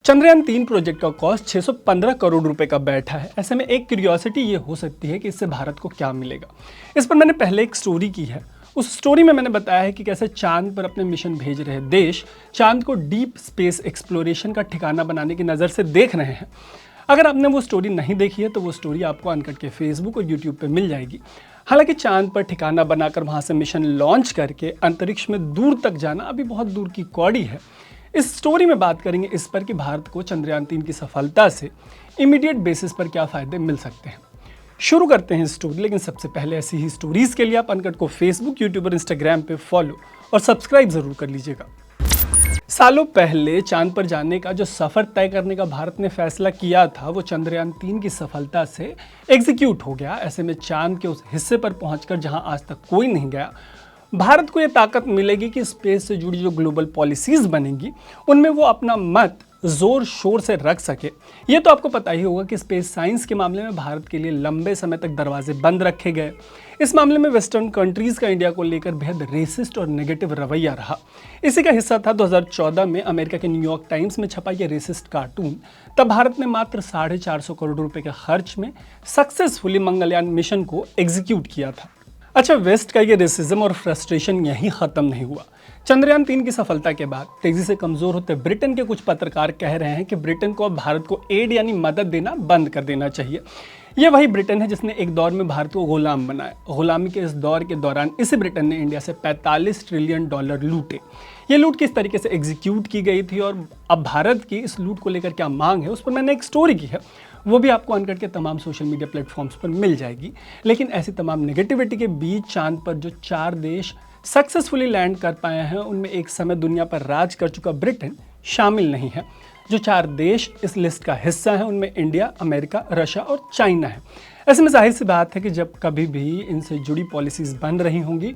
Chandrayaan-3 project का cost 615 crore रुपए का बैठा है। ऐसे में एक क्यूरियोसिटी ये हो सकती है कि इससे भारत को क्या मिलेगा। इस पर मैंने पहले एक स्टोरी की है। उस स्टोरी में मैंने बताया है कि कैसे चांद पर अपने मिशन भेज रहे देश चांद को डीप स्पेस एक्सप्लोरेशन का ठिकाना बनाने की नज़र से देख रहे हैं। अगर आपने वो स्टोरी नहीं देखी है तो वो स्टोरी आपको अनकट के फेसबुक और यूट्यूब पे मिल जाएगी। हालांकि चांद पर ठिकाना बनाकर वहाँ से मिशन लॉन्च करके अंतरिक्ष में दूर तक जाना अभी बहुत दूर की कौड़ी है। इस स्टोरी में बात करेंगे इस पर कि भारत को चंद्रयान-3 की सफलता से इमीडिएट बेसिस पर क्या फ़ायदे मिल सकते हैं। शुरू करते हैं स्टोरी, लेकिन सबसे पहले ऐसी ही स्टोरीज़ के लिए आप अनकट को फेसबुक, यूट्यूब और इंस्टाग्राम पे फॉलो और सब्सक्राइब ज़रूर कर लीजिएगा। सालों पहले चांद पर जाने का जो सफ़र तय करने का भारत ने फैसला किया था वो चंद्रयान-3 की सफलता से एग्जीक्यूट हो गया। ऐसे में चांद के उस हिस्से पर पहुंचकर जहां आज तक कोई नहीं गया, भारत को ये ताकत मिलेगी कि स्पेस से जुड़ी जो ग्लोबल पॉलिसीज़ बनेंगी उनमें वो अपना मत ज़ोर शोर से रख सके। ये तो आपको पता ही होगा कि स्पेस साइंस के मामले में भारत के लिए लंबे समय तक दरवाजे बंद रखे गए। इस मामले में वेस्टर्न कंट्रीज़ का इंडिया को लेकर बेहद रेसिस्ट और नेगेटिव रवैया रहा। इसी का हिस्सा था 2014 में अमेरिका के न्यूयॉर्क टाइम्स में छपा ये रेसिस्ट कार्टून। तब भारत ने मात्र 450 करोड़ रुपए के खर्च में सक्सेसफुली मंगलयान मिशन को एग्जीक्यूट किया था। अच्छा, वेस्ट का ये रेसिज्म और फ्रस्ट्रेशन यहीं ख़त्म नहीं हुआ। चंद्रयान-3 की सफलता के बाद तेजी से कमज़ोर होते ब्रिटेन के कुछ पत्रकार कह रहे हैं कि ब्रिटेन को अब भारत को एड यानी मदद देना बंद कर देना चाहिए। ये वही ब्रिटेन है जिसने एक दौर में भारत को गुलाम बनाया। गुलामी के इस दौर के दौरान इसी ब्रिटेन ने इंडिया से 45 ट्रिलियन डॉलर लूटे। ये लूट किस तरीके से एग्जीक्यूट की गई थी और अब भारत की इस लूट को लेकर क्या मांग है, उस पर मैंने एक स्टोरी की है। वो भी आपको अनकट के तमाम सोशल मीडिया प्लेटफॉर्म्स पर मिल जाएगी। लेकिन ऐसी तमाम नेगेटिविटी के बीच चांद पर जो 4 देश सक्सेसफुली लैंड कर पाए हैं उनमें एक समय दुनिया पर राज कर चुका ब्रिटेन शामिल नहीं है। जो 4 देश इस लिस्ट का हिस्सा हैं उनमें इंडिया, अमेरिका, रशिया और चाइना है। ऐसे में जाहिर सी बात है कि जब कभी भी इनसे जुड़ी पॉलिसीज़ बन रही होंगी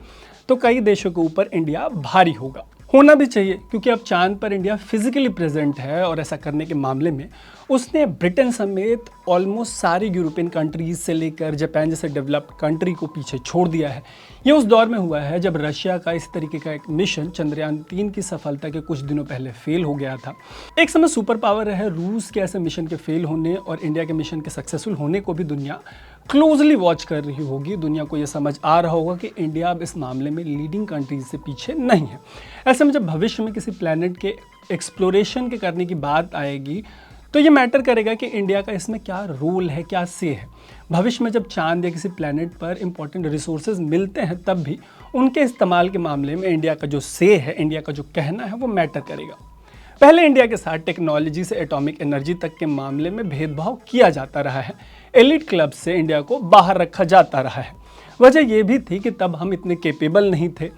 तो कई देशों के ऊपर इंडिया भारी होगा। होना भी चाहिए, क्योंकि अब चांद पर इंडिया फिजिकली प्रेजेंट है और ऐसा करने के मामले में उसने ब्रिटेन समेत ऑलमोस्ट सारी यूरोपियन कंट्रीज से लेकर जापान जैसे डेवलप्ड कंट्री को पीछे छोड़ दिया है। ये उस दौर में हुआ है जब रशिया का इस तरीके का एक मिशन चंद्रयान-3 की सफलता के कुछ दिनों पहले फेल हो गया था। एक समय सुपर पावर रहे रूस के ऐसे मिशन के फेल होने और इंडिया के मिशन के सक्सेसफुल होने को भी दुनिया क्लोजली वॉच कर रही होगी। दुनिया को यह समझ आ रहा होगा कि इंडिया अब इस मामले में लीडिंग कंट्रीज से पीछे नहीं है। ऐसे में जब भविष्य में किसी प्लैनेट के एक्सप्लोरेशन के करने की बात आएगी तो ये मैटर करेगा कि इंडिया का इसमें क्या रोल है, क्या से है। भविष्य में जब चांद या किसी प्लैनेट पर इंपॉर्टेंट रिसोर्सेज मिलते हैं तब भी उनके इस्तेमाल के मामले में इंडिया का जो से है, इंडिया का जो कहना है वो मैटर करेगा। पहले इंडिया के साथ टेक्नोलॉजी से एटॉमिक एनर्जी तक के मामले में भेदभाव किया जाता रहा है। एलिट क्लब से इंडिया को बाहर रखा जाता रहा है। वजह यह भी थी कि तब हम इतने कैपेबल नहीं थे,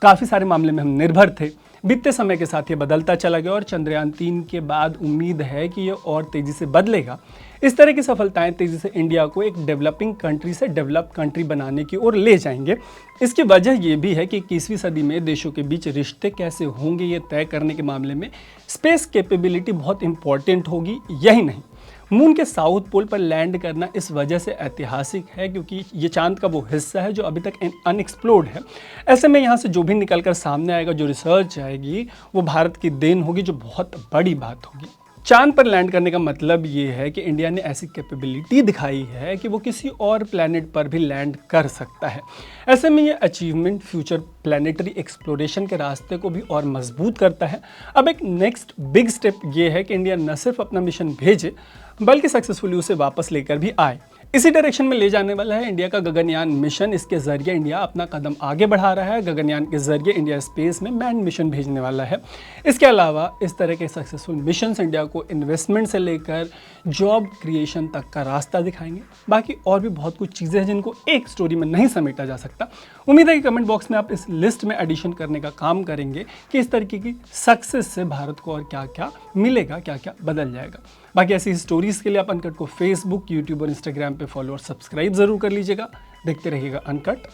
काफ़ी सारे मामले में हम निर्भर थे। बीतते समय के साथ ये बदलता चला गया और चंद्रयान-3 के बाद उम्मीद है कि ये और तेज़ी से बदलेगा। इस तरह की सफलताएं तेज़ी से इंडिया को एक डेवलपिंग कंट्री से डेवलप कंट्री बनाने की ओर ले जाएंगे। इसकी वजह यह भी है कि 21वीं सदी में देशों के बीच रिश्ते कैसे होंगे ये तय करने के मामले में स्पेस कैपेबिलिटी बहुत इंपॉर्टेंट होगी। यही नहीं, मून के साउथ पोल पर लैंड करना इस वजह से ऐतिहासिक है क्योंकि ये चांद का वो हिस्सा है जो अभी तक अनएक्सप्लोर्ड है। ऐसे में यहाँ से जो भी निकल कर सामने आएगा, जो रिसर्च आएगी, वो भारत की देन होगी, जो बहुत बड़ी बात होगी। चांद पर लैंड करने का मतलब ये है कि इंडिया ने ऐसी कैपेबिलिटी दिखाई है कि वो किसी और प्लैनेट पर भी लैंड कर सकता है। ऐसे में ये अचीवमेंट फ्यूचर प्लैनेटरी एक्सप्लोरेशन के रास्ते को भी और मजबूत करता है। अब एक नेक्स्ट बिग स्टेप ये है कि इंडिया न सिर्फ अपना मिशन भेजे बल्कि सक्सेसफुली उसे वापस लेकर भी आए। इसी डायरेक्शन में ले जाने वाला है इंडिया का गगनयान मिशन। इसके जरिए इंडिया अपना कदम आगे बढ़ा रहा है। गगनयान के जरिए इंडिया स्पेस में मैन मिशन भेजने वाला है। इसके अलावा इस तरह के सक्सेसफुल मिशन इंडिया को इन्वेस्टमेंट से लेकर जॉब क्रिएशन तक का रास्ता दिखाएंगे। बाकी और भी बहुत कुछ चीज़ें हैं जिनको एक स्टोरी में नहीं समेटा जा सकता। उम्मीद है कि कमेंट बॉक्स में आप इस लिस्ट में एडिशन करने का काम करेंगे कि इस तरीके की सक्सेस से भारत को और क्या क्या मिलेगा, क्या क्या बदल जाएगा। बाकी ऐसी स्टोरीज़ के लिए आप अनकट को फेसबुक, यूट्यूब और इंस्टाग्राम पे फॉलो और सब्सक्राइब ज़रूर कर लीजिएगा। देखते रहिएगा अनकट।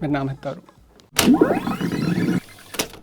मेरा नाम है तारू।